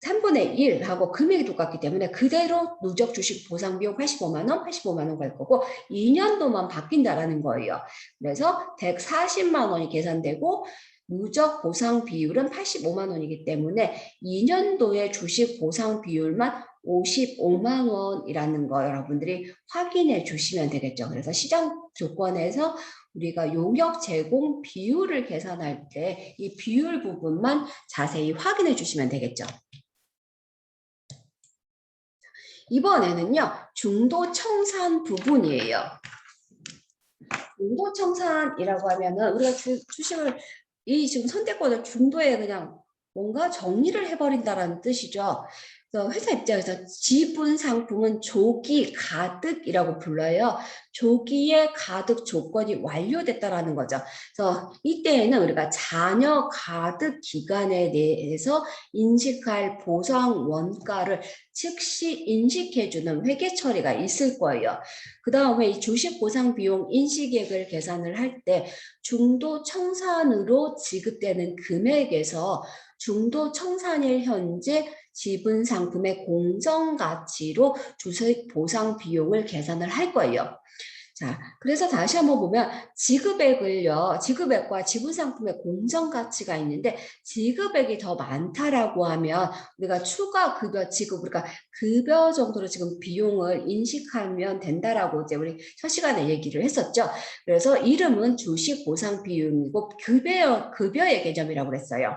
3분의 1하고 금액이 똑같기 때문에 그대로 누적 주식 보상 비용 85만 원, 85만 원 갈 거고 2년도만 바뀐다라는 거예요. 그래서 140만 원이 계산되고 누적 보상 비율은 85만 원이기 때문에 2년도의 주식 보상 비율만 55만 원이라는 거 여러분들이 확인해 주시면 되겠죠. 그래서 시장 조건에서 우리가 용역 제공 비율을 계산할 때 이 비율 부분만 자세히 확인해 주시면 되겠죠. 이번에는요, 중도 청산 부분이에요. 중도 청산이라고 하면은 우리가 주식을 이 지금 선택권을 중도에 그냥 뭔가 정리를 해버린다라는 뜻이죠. 그래서 회사 입장에서 지분 상품은 조기 가득이라고 불러요. 조기에 가득 조건이 완료됐다라는 거죠. 그래서 이때에는 우리가 잔여 가득 기간에 대해서 인식할 보상 원가를 즉시 인식해주는 회계 처리가 있을 거예요. 그 다음에 이 주식 보상 비용 인식액을 계산을 할 때 중도 청산으로 지급되는 금액에서 중도 청산일 현재 지분 상품의 공정 가치로 주식 보상 비용을 계산을 할 거예요. 자, 그래서 다시 한번 보면 지급액을요, 지급액과 지분 상품의 공정 가치가 있는데 지급액이 더 많다라고 하면 우리가 추가 급여 지급, 우리가 급여 정도로 지금 비용을 인식하면 된다라고 이제 우리 첫 시간에 얘기를 했었죠. 그래서 이름은 주식 보상 비용이고 급여의 개념이라고 그랬어요.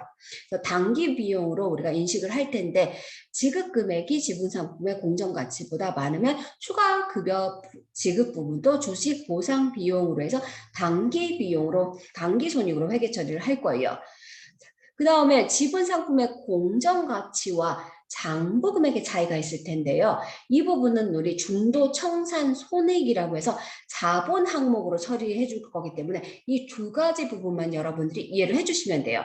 그래서 단기 비용으로 우리가 인식을 할 텐데 지급 금액이 지분 상품의 공정 가치보다 많으면 추가 급여 지급 부분도 주식 보상 비용으로 해서 단기 비용으로 단기 손익으로 회계 처리를 할 거예요. 그 다음에 지분 상품의 공정 가치와 장부 금액의 차이가 있을 텐데요. 이 부분은 우리 중도 청산 손익이라고 해서 자본 항목으로 처리해 줄 거기 때문에 이 두 가지 부분만 여러분들이 이해를 해주시면 돼요.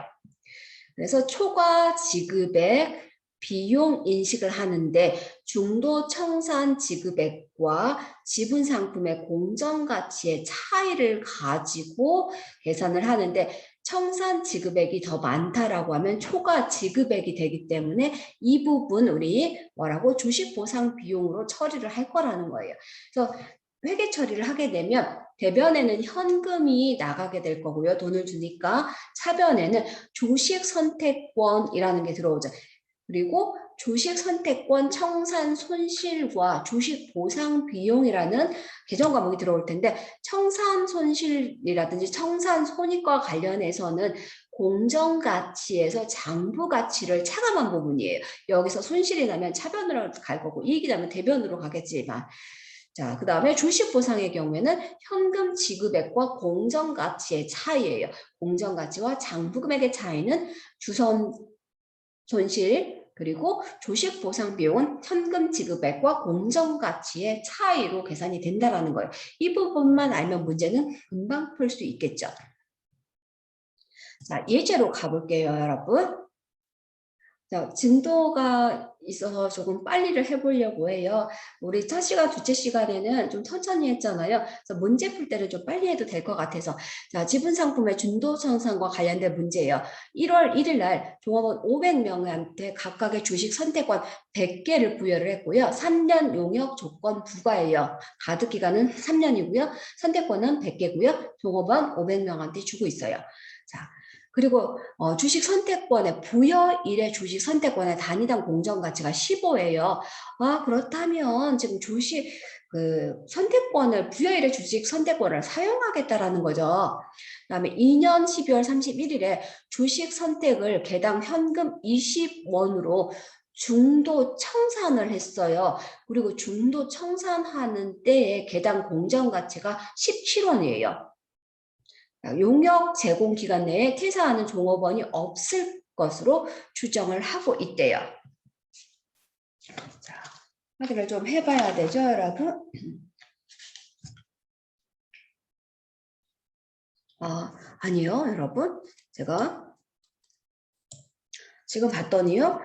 그래서 초과 지급액 비용 인식을 하는데 중도 청산 지급액과 지분 상품의 공정 가치의 차이를 가지고 계산을 하는데 청산 지급액이 더 많다라고 하면 초과 지급액이 되기 때문에 이 부분 우리 뭐라고 주식 보상 비용으로 처리를 할 거라는 거예요. 그래서 회계 처리를 하게 되면 대변에는 현금이 나가게 될 거고요. 돈을 주니까 차변에는 주식 선택권이라는 게 들어오죠. 그리고 주식 선택권 청산 손실과 주식 보상 비용이라는 계정 과목이 들어올 텐데 청산 손실이라든지 청산 손익과 관련해서는 공정가치에서 장부가치를 차감한 부분이에요. 여기서 손실이 나면 차변으로 갈 거고 이익이 나면 대변으로 가겠지만 자, 그 다음에 주식 보상의 경우에는 현금 지급액과 공정가치의 차이예요. 공정가치와 장부금액의 차이는 주선 손실 그리고 주식 보상 비용은 현금 지급액과 공정가치의 차이로 계산이 된다는 거예요. 이 부분만 알면 문제는 금방 풀 수 있겠죠. 자, 예제로 가볼게요, 여러분. 자, 진도가 있어서 조금 빨리를 해보려고 해요. 우리 첫 시간, 둘째 시간에는 좀 천천히 했잖아요. 그래서 문제 풀 때는 좀 빨리 해도 될 것 같아서. 자, 지분상품의 준도청산과 관련된 문제예요. 1월 1일 날 종업원 500명한테 각각의 주식 선택권 100개를 부여를 했고요. 3년 용역 조건 부과예요. 가득 기간은 3년이고요. 선택권은 100개고요. 종업원 500명한테 주고 있어요. 자. 그리고 주식 선택권의 부여일의 주식 선택권의 단위당 공정가치가 15예요. 아, 그렇다면 지금 주식 선택권을 부여일의 주식 선택권을 사용하겠다라는 거죠. 그다음에 2년 12월 31일에 주식 선택을 개당 현금 20원으로 중도 청산을 했어요. 그리고 중도 청산하는 때에 개당 공정가치가 17원이에요. 용역 제공 기간 내에 퇴사하는 종업원이 없을 것으로 추정을 하고 있대요. 자, 확인을 좀 해봐야 되죠, 여러분? 아니요, 여러분. 제가 지금 봤더니요,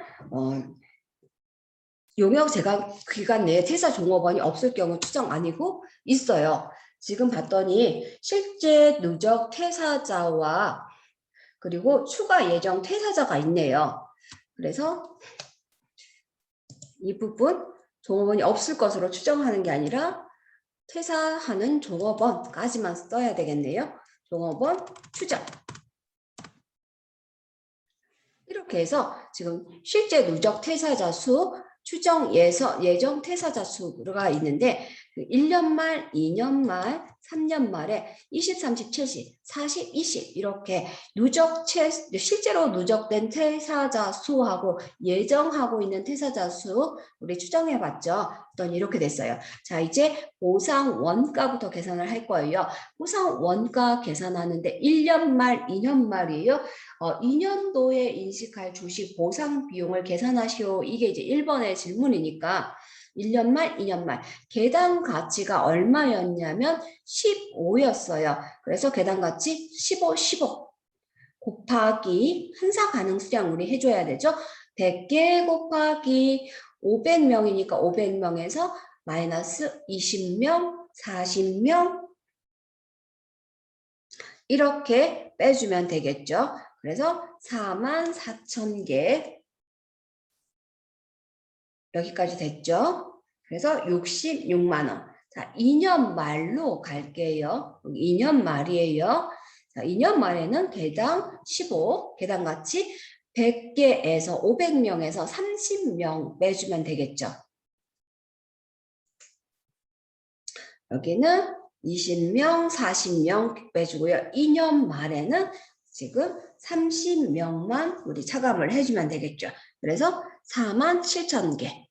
용역 제공 기간 내에 퇴사 종업원이 없을 경우 추정 아니고 있어요. 지금 봤더니 실제 누적 퇴사자와 그리고 추가 예정 퇴사자가 있네요. 그래서 이 부분 종업원이 없을 것으로 추정하는 게 아니라 퇴사하는 종업원까지만 써야 되겠네요. 종업원 추정. 이렇게 해서 지금 실제 누적 퇴사자 수, 추정 예정 퇴사자 수가 있는데 1년 말, 2년 말, 3년 말에 20, 30, 70, 40, 20 이렇게 실제로 누적된 퇴사자 수하고 예정하고 있는 퇴사자 수 우리 추정해봤죠. 그랬더니 이렇게 됐어요. 자, 이제 보상 원가부터 계산을 할 거예요. 보상 원가 계산하는데 1년 말, 2년 말이에요. 2년도에 인식할 주식 보상 비용을 계산하시오. 이게 이제 1번의 질문이니까 1년 말, 2년 말. 개당 가치가 얼마였냐면 15였어요. 그래서 개당 가치 15, 15 곱하기 한사 가능 수량 우리 해줘야 되죠. 100개 곱하기 500명이니까 500명에서 마이너스 20명, 40명 이렇게 빼주면 되겠죠. 그래서 44,000개 여기까지 됐죠. 그래서 66만 원. 자, 2년 말로 갈게요. 2년 말이에요. 자, 2년 말에는 개당 15, 개당 가치 100개에서 500명에서 30명 빼주면 되겠죠. 여기는 20명, 40명 빼주고요. 2년 말에는 지금 30명만 우리 차감을 해주면 되겠죠. 그래서 47,000개.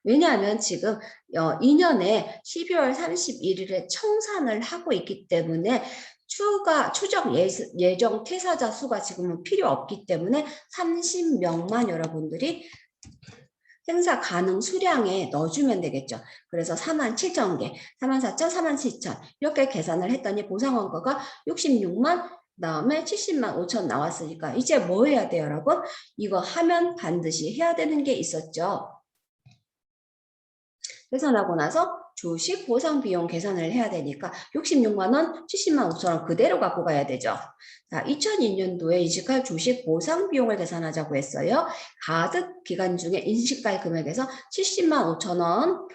왜냐하면 지금 2년에 12월 31일에 청산을 하고 있기 때문에 추정 예정 퇴사자 수가 지금은 필요 없기 때문에 30명만 여러분들이 행사 가능 수량에 넣어주면 되겠죠. 그래서 47,000개, 44,000, 47,000 이렇게 계산을 했더니 보상 원가가 66만 그다음에 70만 5천 나왔으니까 이제 뭐 해야 돼요, 여러분? 이거 하면 반드시 해야 되는 게 있었죠. 계산하고 나서 주식 보상 비용 계산을 해야 되니까 66만 원, 70만 5천 원 그대로 갖고 가야 되죠. 자, 2002년도에 인식할 주식 보상 비용을 계산하자고 했어요. 가득 기간 중에 인식할 금액에서 70만 5천 원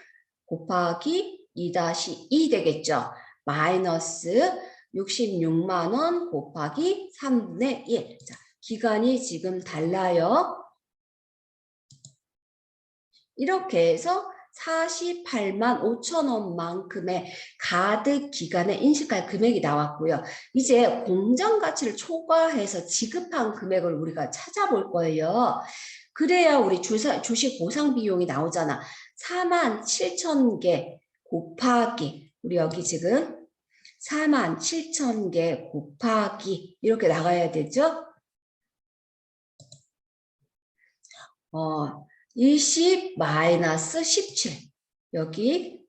곱하기 2-2 되겠죠. 마이너스 66만 원 곱하기 3분의 1. 자, 기간이 지금 달라요. 이렇게 해서 48만 5천 원만큼의 가득 기간에 인식할 금액이 나왔고요. 이제 공정 가치를 초과해서 지급한 금액을 우리가 찾아볼 거예요. 그래야 우리 주식 보상 비용이 나오잖아. 4만 7천 개 곱하기 우리 여기 지금 4만 7천 개 곱하기 이렇게 나가야 되죠. 20 마이너스 17 여기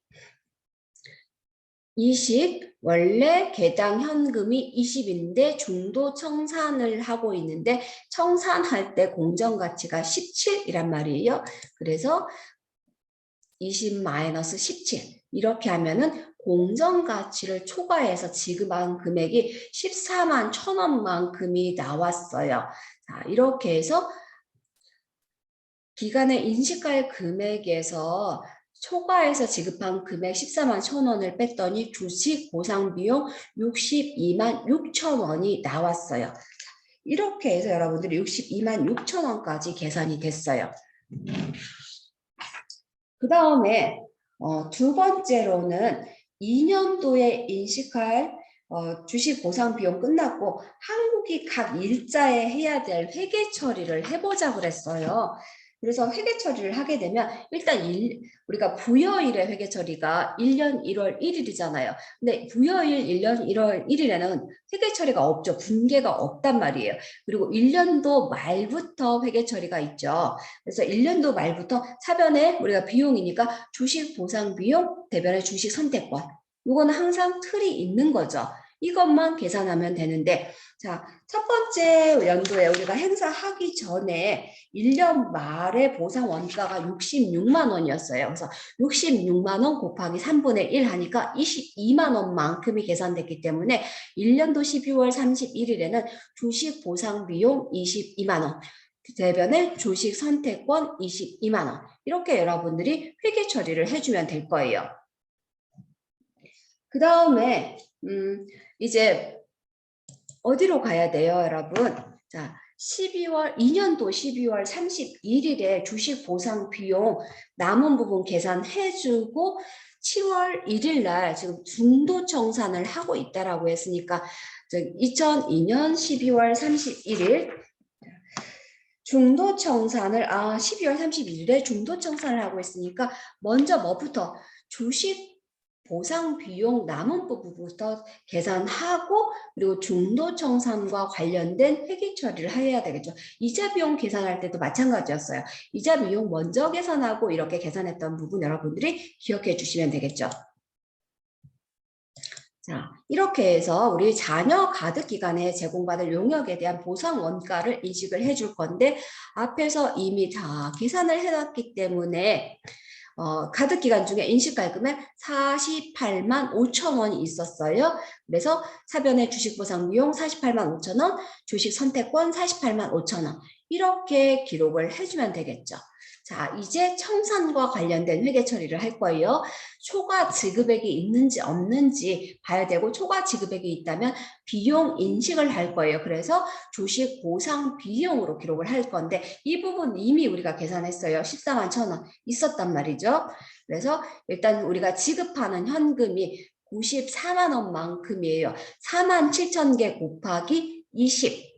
20 원래 개당 현금이 20인데 중도 청산을 하고 있는데 청산할 때 공정가치가 17이란 말이에요. 그래서 20 마이너스 17 이렇게 하면은 공정가치를 초과해서 지급한 금액이 14만 1천 원만큼이 나왔어요. 자, 이렇게 해서 기간에 인식할 금액에서 초과해서 지급한 금액 14만 1천 원을 뺐더니 주식 보상 비용 62만 6천 원이 나왔어요. 이렇게 해서 여러분들이 62만 6천 원까지 계산이 됐어요. 그 다음에 두 번째로는 2년도에 인식할 주식 보상 비용 끝났고 한국이 각 일자에 해야 될 회계 처리를 해보자 그랬어요. 그래서 회계 처리를 하게 되면 일단 우리가 부여일의 회계 처리가 1년 1월 1일이잖아요. 근데 부여일 1년 1월 1일에는 회계 처리가 없죠. 분계가 없단 말이에요. 그리고 1년도 말부터 회계 처리가 있죠. 그래서 1년도 말부터 차변에 우리가 비용이니까 주식 보상 비용, 대변에 주식 선택권. 이거는 항상 틀이 있는 거죠. 이것만 계산하면 되는데 자, 첫 번째 연도에 우리가 행사하기 전에 1년 말에 보상 원가가 66만 원이었어요. 그래서 66만 원 곱하기 3분의 1 하니까 22만 원만큼이 계산됐기 때문에 1년도 12월 31일에는 주식 보상 비용 22만 원, 대변에 주식 선택권 22만 원 이렇게 여러분들이 회계 처리를 해주면 될 거예요. 그 다음에 이제 어디로 가야 돼요, 여러분? 자, 2년도 12월 31일에 주식 보상 비용 남은 부분 계산해주고 10월 1일 날 지금 중도 청산을 하고 있다라고 했으니까 2002년 12월 31일 중도 청산을 12월 31일에 중도 청산을 하고 있으니까 먼저 뭐부터 주식 보상 비용 남은 부분부터 계산하고 그리고 중도 청산과 관련된 회계 처리를 해야 되겠죠. 이자 비용 계산할 때도 마찬가지였어요. 이자 비용 먼저 계산하고 이렇게 계산했던 부분 여러분들이 기억해 주시면 되겠죠. 자, 이렇게 해서 우리 자녀 가득 기간에 제공받을 용역에 대한 보상 원가를 인식을 해줄 건데 앞에서 이미 다 계산을 해놨기 때문에 가득 기간 중에 인식갈금에 48만 5천 원이 있었어요. 그래서 사변의 주식 보상 비용 48만 5천 원, 주식 선택권 48만 5천 원 이렇게 기록을 해주면 되겠죠. 자, 이제 청산과 관련된 회계 처리를 할 거예요. 초과 지급액이 있는지 없는지 봐야 되고 초과 지급액이 있다면 비용 인식을 할 거예요. 그래서 주식 보상 비용으로 기록을 할 건데 이 부분 이미 우리가 계산했어요. 14만 1천 원 있었단 말이죠. 그래서 일단 우리가 지급하는 현금이 94만 원만큼이에요. 4만 7천 개 곱하기 20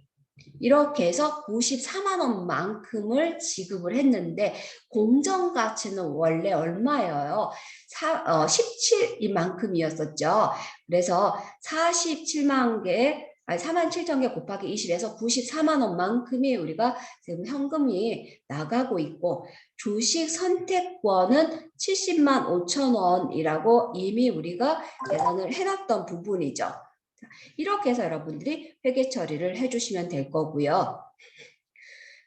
이렇게 해서 94만 원만큼을 지급을 했는데 공정가치는 원래 얼마예요? 17이만큼이었었죠. 그래서 47만 개, 4만 7천 개 곱하기 20에서 94만 원만큼이 우리가 지금 현금이 나가고 있고 주식 선택권은 70만 5천 원이라고 이미 우리가 계산을 해놨던 부분이죠. 이렇게 해서 여러분들이 회계 처리를 해주시면 될 거고요.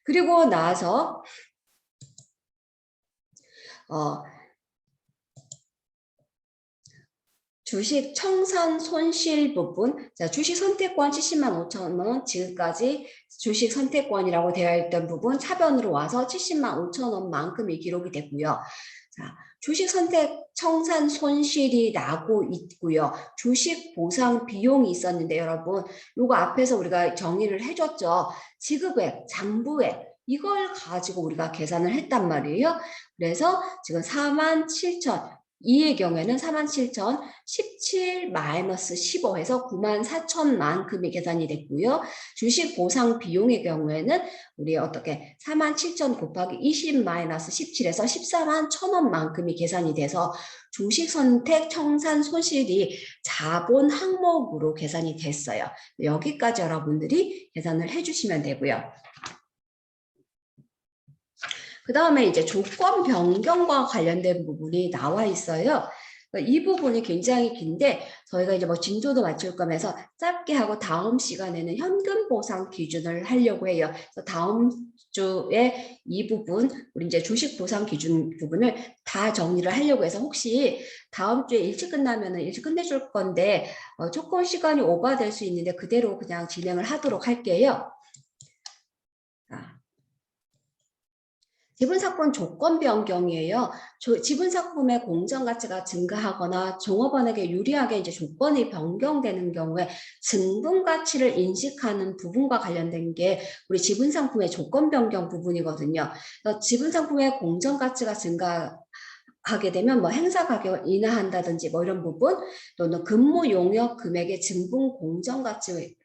그리고 나서 주식 청산 손실 부분, 자, 주식 선택권 70만 5천 원, 지금까지 주식 선택권이라고 되어 있던 부분 차변으로 와서 70만 5천 원만큼이 기록이 됐고요. 자, 주식 선택 청산 손실이 나고 있고요. 주식 보상 비용이 있었는데 여러분, 요거 앞에서 우리가 정의를 해줬죠. 지급액, 장부액, 이걸 가지고 우리가 계산을 했단 말이에요. 그래서 지금 4만 7천, 이의 경우에는 4만 7천, 17-15 해서 9만 4천만큼이 계산이 됐고요. 주식 보상 비용의 경우에는 우리 어떻게 4만 7천 곱하기 20-17에서 14만 1천원만큼이 계산이 돼서 주식 선택 청산 손실이 자본 항목으로 계산이 됐어요. 여기까지 여러분들이 계산을 해주시면 되고요. 그 다음에 이제 조건 변경과 관련된 부분이 나와 있어요. 이 부분이 굉장히 긴데 저희가 이제 뭐 진도도 맞출 거면서 짧게 하고 다음 시간에는 현금 보상 기준을 하려고 해요. 그래서 다음 주에 이 부분 우리 이제 주식 보상 기준 부분을 다 정리를 하려고 해서 혹시 다음 주에 일찍 끝나면은 일찍 끝내줄 건데 조금 시간이 오버될 수 있는데 그대로 그냥 진행을 하도록 할게요. 지분상품 조건 변경이에요. 지분상품의 공정가치가 증가하거나 종업원에게 유리하게 이제 조건이 변경되는 경우에 증분가치를 인식하는 부분과 관련된 게 우리 지분상품의 조건 변경 부분이거든요. 지분상품의 공정가치가 증가하게 되면 뭐 행사 가격을 인하한다든지 뭐 이런 부분 또는 근무 용역 금액의 증분 공정가치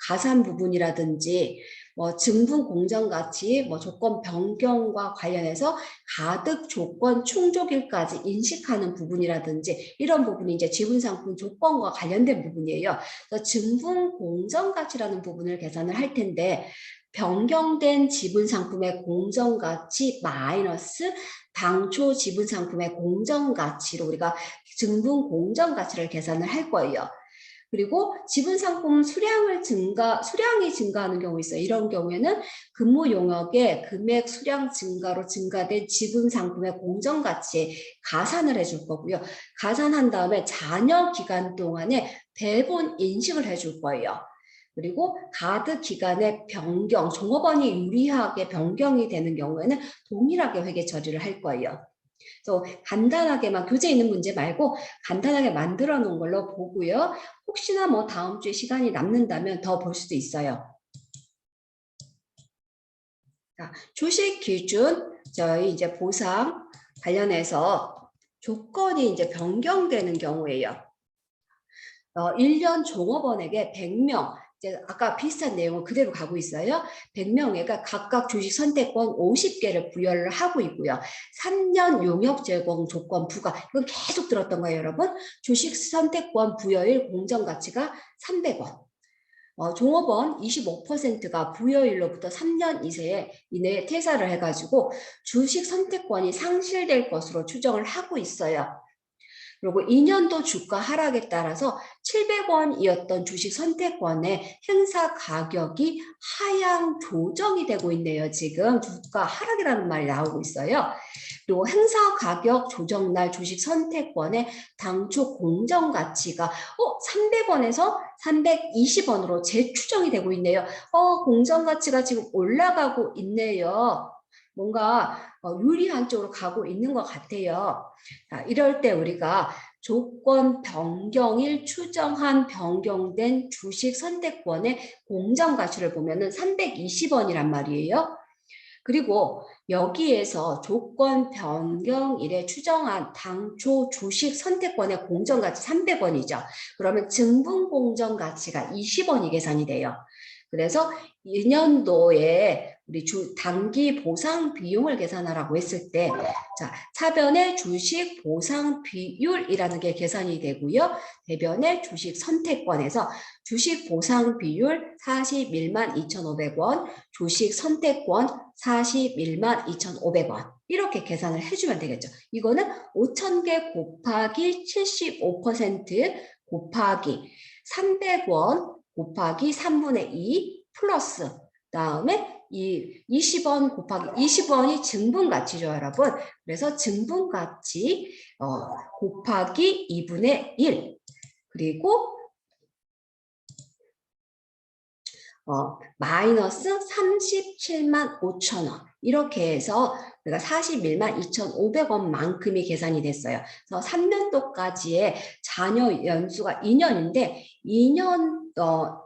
가산 부분이라든지 뭐 증분 공정 가치, 뭐 조건 변경과 관련해서 가득 조건 충족일까지 인식하는 부분이라든지 이런 부분이 이제 지분상품 조건과 관련된 부분이에요. 그래서 증분 공정 가치라는 부분을 계산을 할 텐데 변경된 지분상품의 공정가치 마이너스 당초 지분상품의 공정가치로 우리가 증분 공정가치를 계산을 할 거예요. 그리고 지분상품 수량이 증가하는 경우 있어요. 이런 경우에는 근무 용역의 금액 수량 증가로 증가된 지분상품의 공정가치에 가산을 해줄 거고요. 가산한 다음에 잔여 기간 동안에 배분 인식을 해줄 거예요. 그리고 가드 기간의 변경, 종업원이 유리하게 변경이 되는 경우에는 동일하게 회계 처리를 할 거예요. 그래서 간단하게만 교재 있는 문제 말고 간단하게 만들어 놓은 걸로 보고요. 혹시나 뭐 다음 주에 시간이 남는다면 더 볼 수도 있어요. 자, 주식 기준 저희 이제 보상 관련해서 조건이 이제 변경되는 경우에요. 1년 종업원에게 100명, 이제 아까 비슷한 내용을 그대로 가고 있어요. 100명에게 각각 주식 선택권 50개를 부여를 하고 있고요. 3년 용역 제공 조건 부과, 이건 계속 들었던 거예요, 여러분. 주식 선택권 부여일 공정가치가 300원. 종업원 25%가 부여일로부터 3년 이내에 퇴사를 해가지고 주식 선택권이 상실될 것으로 추정을 하고 있어요. 그리고 2년도 주가 하락에 따라서 700원이었던 주식 선택권의 행사 가격이 하향 조정이 되고 있네요. 지금 주가 하락이라는 말이 나오고 있어요. 그리고 행사 가격 조정날 주식 선택권의 당초 공정 가치가 300원에서 320원으로 재추정이 되고 있네요. 공정 가치가 지금 올라가고 있네요. 뭔가 유리한 쪽으로 가고 있는 것 같아요. 이럴 때 우리가 조건 변경일 추정한 변경된 주식 선택권의 공정 가치를 보면은 320원이란 말이에요. 그리고 여기에서 조건 변경일에 추정한 당초 주식 선택권의 공정가치 300원이죠. 그러면 증분 공정가치가 20원이 계산이 돼요. 그래서 2년도에 우리 단기 보상 비용을 계산하라고 했을 때, 자, 차변의 주식 보상 비율이라는 게 계산이 되고요. 대변의 주식 선택권에서 주식 보상 비율 41만 2,500원, 주식 선택권 41만 2,500원. 이렇게 계산을 해주면 되겠죠. 이거는 5,000개 곱하기 75% 곱하기 300원 곱하기 3분의 2 플러스 다음에 이 20원 곱하기 20원이 증분가치죠, 여러분. 그래서 증분가치 곱하기 2분의 1 그리고 마이너스 37만 5천 원 이렇게 해서 우리가 41만 2,500원만큼이 계산이 됐어요. 그래서 3년도까지의 잔여 연수가 2년인데 2년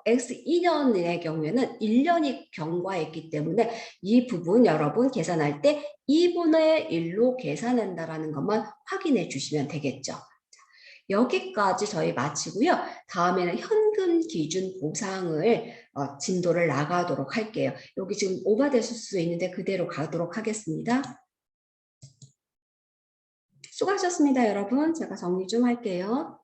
X 2년의 경우에는 1년이 경과했기 때문에 이 부분 여러분 계산할 때 2분의 1로 계산한다라는 것만 확인해 주시면 되겠죠. 여기까지 저희 마치고요. 다음에는 현금 기준 보상을 진도를 나가도록 할게요. 여기 지금 오버됐을 수 있는데 그대로 가도록 하겠습니다. 수고하셨습니다, 여러분. 제가 정리 좀 할게요.